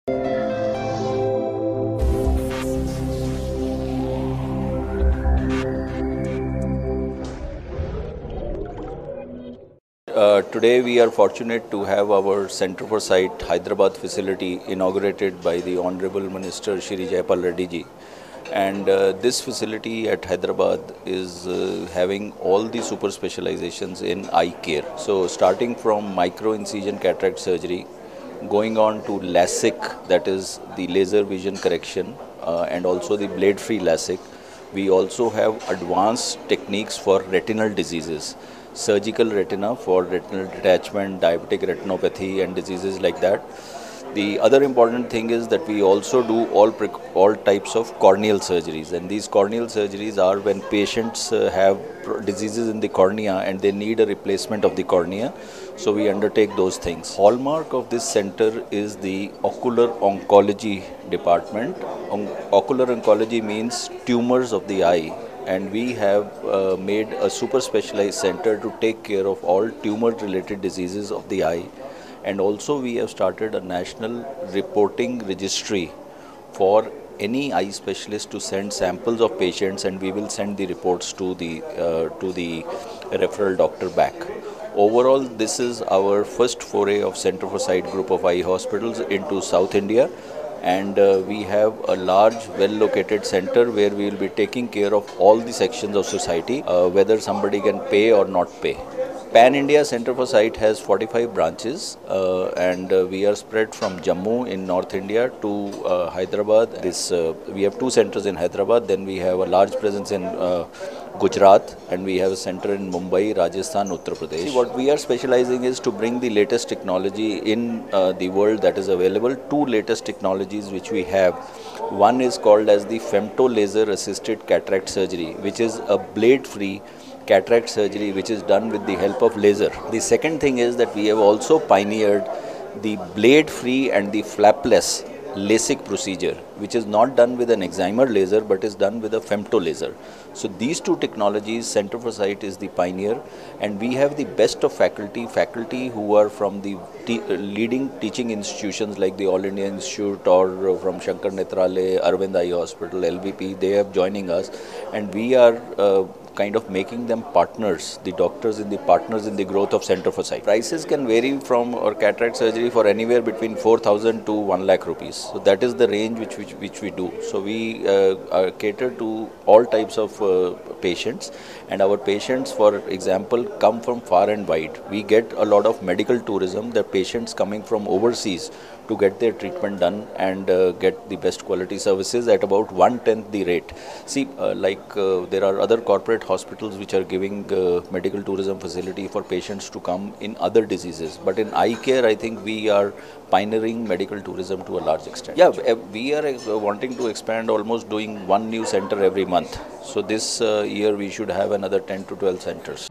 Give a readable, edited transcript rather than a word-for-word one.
Today we are fortunate to have our Center for Sight Hyderabad facility inaugurated by the Honorable Minister Shri Jayapal Reddy ji. And this facility at Hyderabad is having all the super specializations in eye care. So starting from micro incision cataract surgery, going on to LASIK, that is the laser vision correction, and also the blade free LASIK. We also have advanced techniques for retinal diseases, surgical retina for retinal detachment, diabetic retinopathy and diseases like that. The other important thing is that we also do all types of corneal surgeries, and these corneal surgeries are when patients have diseases in the cornea and they need a replacement of the cornea. So we undertake those things. Hallmark of this center is the ocular oncology department. Ocular oncology means tumors of the eye, and we have made a super specialized center to take care of all tumor related diseases of the eye. And also we have started a national reporting registry for any eye specialist to send samples of patients, and we will send the reports to the referral doctor back. Overall, this is our first foray of Center for Sight Group of Eye Hospitals into South India, and we have a large well-located center where we will be taking care of all the sections of society, whether somebody can pay or not pay. Pan India Center for Sight has 45 branches, and we are spread from Jammu in North India to Hyderabad. We have two centers in Hyderabad, then we have a large presence in Gujarat, and we have a center in Mumbai, Rajasthan, Uttar Pradesh. See, what we are specializing is to bring the latest technology in the world that is available. Two latest technologies which we have. One is called as the femto laser assisted cataract surgery, which is a blade free cataract surgery which is done with the help of laser. The second thing is that we have also pioneered the blade free and the flapless LASIK procedure, which is not done with an excimer laser but is done with a femto laser. So these two technologies, Center for Sight is the pioneer, and we have the best of faculty who are from the leading teaching institutions like the All India Institute or from Shankar Nethralaya, Arvind Eye Hospital, LVP. They are joining us, and we are kind of making them partners, the doctors in the partners in the growth of Center for Sight. Prices can vary from our cataract surgery for anywhere between 4,000 to 1 lakh rupees. So that is the range which we do. So we cater to all types of patients, and our patients, for example, come from far and wide. We get a lot of medical tourism, the patients coming from overseas to get their treatment done and get the best quality services at about 1/10 the rate. See, there are other corporate hospitals which are giving medical tourism facility for patients to come in other diseases, but in eye care I think we are pioneering medical tourism to a large extent. Yeah, we are wanting to expand, almost doing one new center every month. So this year we should have another 10 to 12 centers.